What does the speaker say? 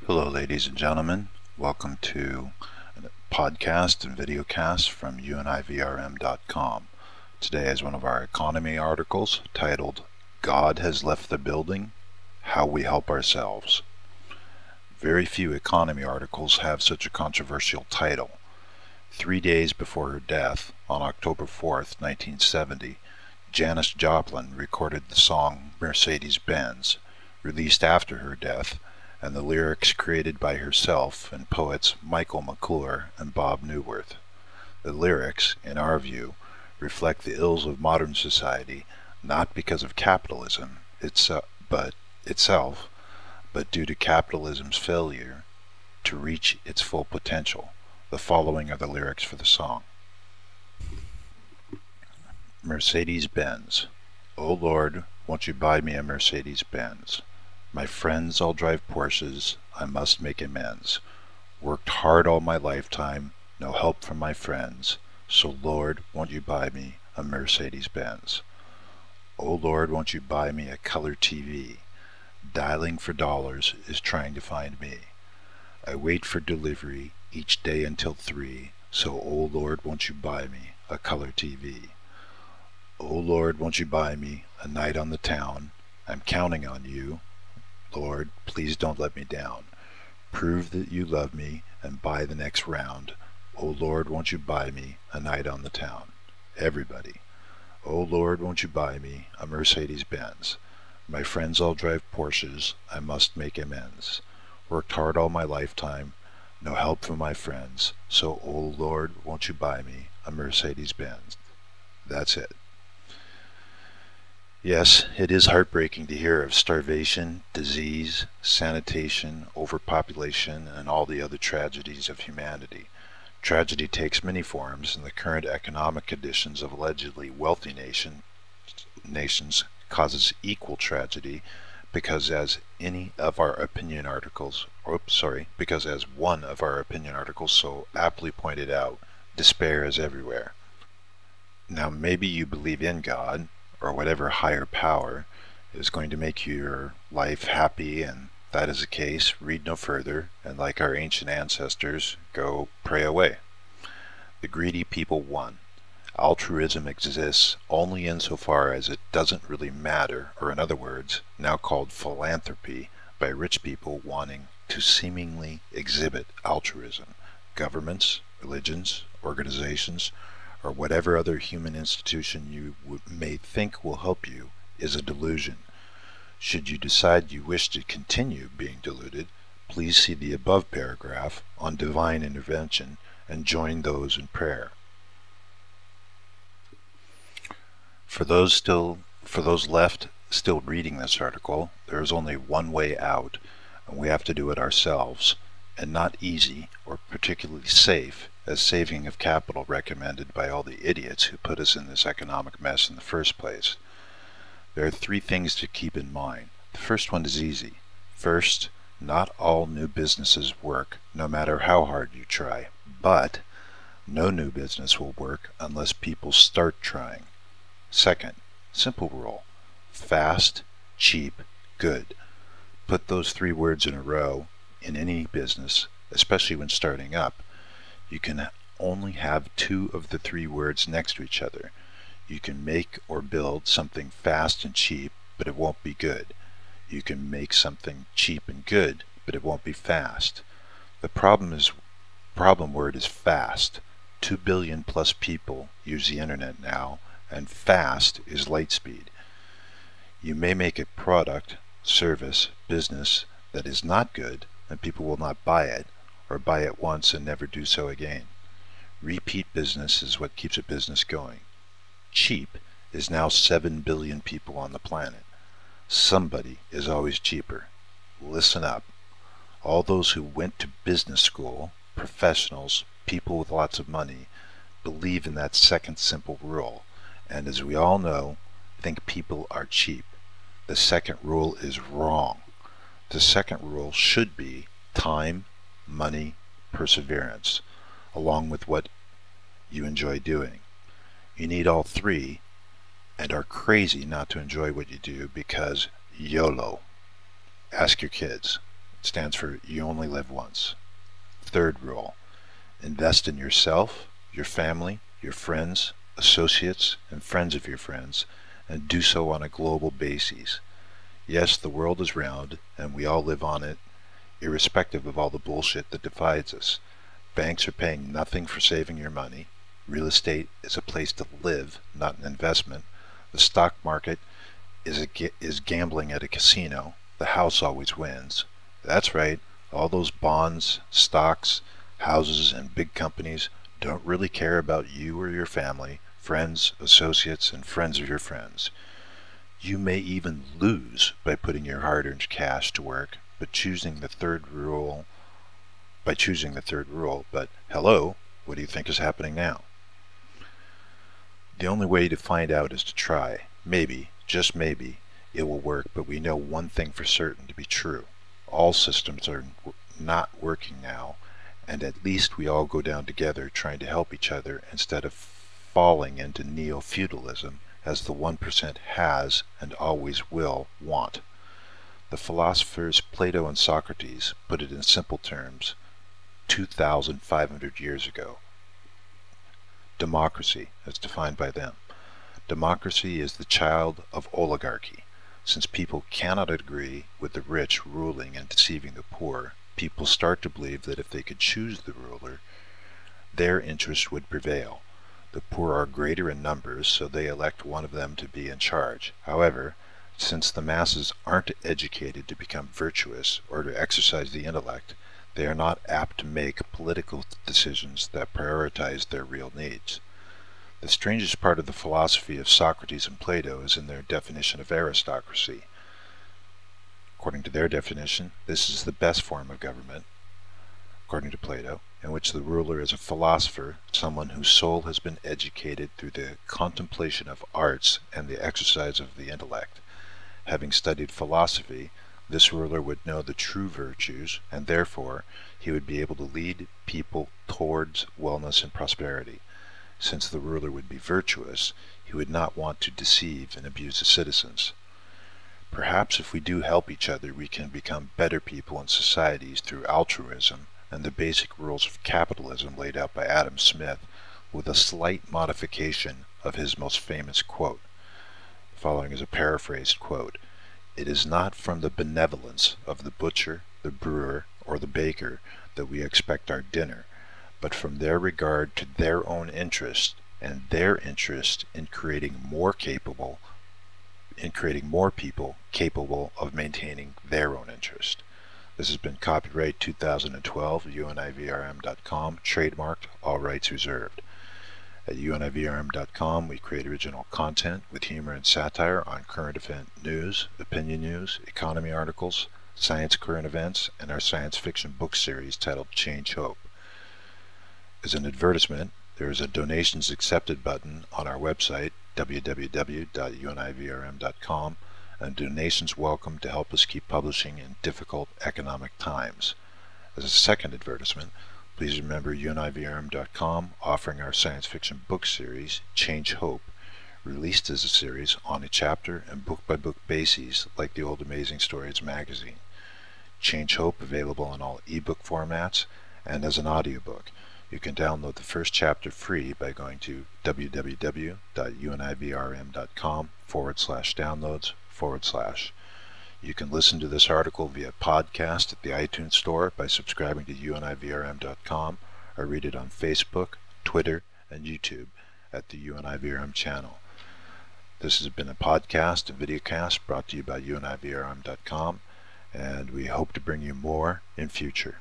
Hello, ladies and gentlemen. Welcome to a podcast and videocast from univrm.com. Today is one of our economy articles titled, God Has Left the Building, How We Help Ourselves. Very few economy articles have such a controversial title. 3 days before her death, on October 4th, 1970, Janis Joplin recorded the song Mercedes-Benz, released after her death, and the lyrics created by herself and poets Michael McClure and Bob Newworth. The lyrics, in our view, reflect the ills of modern society, not because of capitalism itself, but due to capitalism's failure to reach its full potential. The following are the lyrics for the song. Mercedes-Benz. Oh Lord, won't you buy me a Mercedes-Benz? My friends all drive Porsches, I must make amends. Worked hard all my lifetime, no help from my friends. So Lord, won't you buy me a Mercedes-Benz? Oh Lord, won't you buy me a color TV? Dialing for dollars is trying to find me. I wait for delivery each day until 3, so oh Lord, won't you buy me a color TV? Oh Lord, won't you buy me a night on the town? I'm counting on you. Lord, please don't let me down. Prove that you love me and buy the next round. Oh Lord, won't you buy me a night on the town? Everybody. Oh Lord, won't you buy me a Mercedes-Benz? My friends all drive Porsches, I must make amends. Worked hard all my lifetime, no help from my friends. So oh Lord, won't you buy me a Mercedes-Benz? That's it. Yes, it is heartbreaking to hear of starvation, disease, sanitation, overpopulation, and all the other tragedies of humanity. Tragedy takes many forms, and the current economic conditions of allegedly wealthy nations causes equal tragedy because as one of our opinion articles so aptly pointed out, despair is everywhere. Now maybe you believe in God, or whatever higher power is going to make your life happy, and that is the case, read no further, and like our ancient ancestors, go pray away. The greedy people won. Altruism exists only insofar as it doesn't really matter, or in other words, now called philanthropy, by rich people wanting to seemingly exhibit altruism. Governments, religions, organizations, or whatever other human institution you may think will help you is a delusion. Should you decide you wish to continue being deluded, please see the above paragraph on divine intervention and join those in prayer. For those left still reading this article, there is only one way out, and we have to do it ourselves, and not easy or particularly safe as saving of capital recommended by all the idiots who put us in this economic mess in the first place. There are 3 things to keep in mind. The first one is easy. First, not all new businesses work, no matter how hard you try, but no new business will work unless people start trying. Second, simple rule. Fast, cheap, good. Put those 3 words in a row in any business, especially when starting up. You can only have 2 of the 3 words next to each other. You can make or build something fast and cheap, but it won't be good. You can make something cheap and good, but it won't be fast. The problem word is fast. 2 billion plus people use the internet now, and fast is light speed. You may make a product, service, business that is not good, and people will not buy it, or buy it once and never do so again. Repeat business is what keeps a business going. Cheap is now 7 billion people on the planet. Somebody is always cheaper. Listen up. All those who went to business school, professionals, people with lots of money, believe in that second simple rule, and as we all know, think people are cheap. The second rule is wrong. The second rule should be time, money, perseverance, along with what you enjoy doing. You need all 3 and are crazy not to enjoy what you do because YOLO. Ask your kids. stands for you only live once. Third rule, invest in yourself, your family, your friends, associates, and friends of your friends, and do so on a global basis. Yes, the world is round, and we all live on it, irrespective of all the bullshit that divides us. Banks are paying nothing for saving your money. Real estate is a place to live, not an investment. The stock market is gambling at a casino. The house always wins. That's right, all those bonds, stocks, houses, and big companies don't really care about you or your family, friends, associates, and friends of your friends. You may even lose by putting your hard-earned cash to work, by choosing the third rule, but hello, what do you think is happening now? The only way to find out is to try. Maybe, just maybe, it will work, but we know one thing for certain to be true. All systems are not working now, and at least we all go down together trying to help each other instead of falling into neo-feudalism as the 1% has and always will want. The philosophers Plato and Socrates put it in simple terms 2,500 years ago. Democracy, as defined by them. Democracy is the child of oligarchy. Since people cannot agree with the rich ruling and deceiving the poor, people start to believe that if they could choose the ruler, their interest would prevail. The poor are greater in numbers, so they elect one of them to be in charge. However, since the masses aren't educated to become virtuous or to exercise the intellect, they are not apt to make political decisions that prioritize their real needs. The strangest part of the philosophy of Socrates and Plato is in their definition of aristocracy. According to their definition, this is the best form of government, according to Plato, in which the ruler is a philosopher, someone whose soul has been educated through the contemplation of arts and the exercise of the intellect. Having studied philosophy, this ruler would know the true virtues, and therefore he would be able to lead people towards wellness and prosperity. Since the ruler would be virtuous, he would not want to deceive and abuse the citizens. Perhaps if we do help each other, we can become better people in societies through altruism and the basic rules of capitalism laid out by Adam Smith, with a slight modification of his most famous quote. The following is a paraphrased quote. "It is not from the benevolence of the butcher, the brewer, or the baker that we expect our dinner, but from their regard to their own interest and their interest in creating more people capable of maintaining their own interest." This has been copyright 2012, univrm.com, trademarked, all rights reserved. At univrm.com, we create original content with humor and satire on current event news, opinion news, economy articles, science current events, and our science fiction book series titled Change Hope. As an advertisement, there is a donations accepted button on our website, www.univrm.com, and donations welcome to help us keep publishing in difficult economic times. As a second advertisement, please remember univrm.com offering our science fiction book series, Change Hope, released as a series on a chapter and book-by-book basis like the old Amazing Stories magazine. Change Hope available in all ebook formats and as an audiobook. You can download the first chapter free by going to www.univrm.com/downloads/. You can listen to this article via podcast at the iTunes Store by subscribing to univrm.com, or read it on Facebook, Twitter, and YouTube at the UNIVRM channel. This has been a podcast, a videocast brought to you by univrm.com, and we hope to bring you more in future.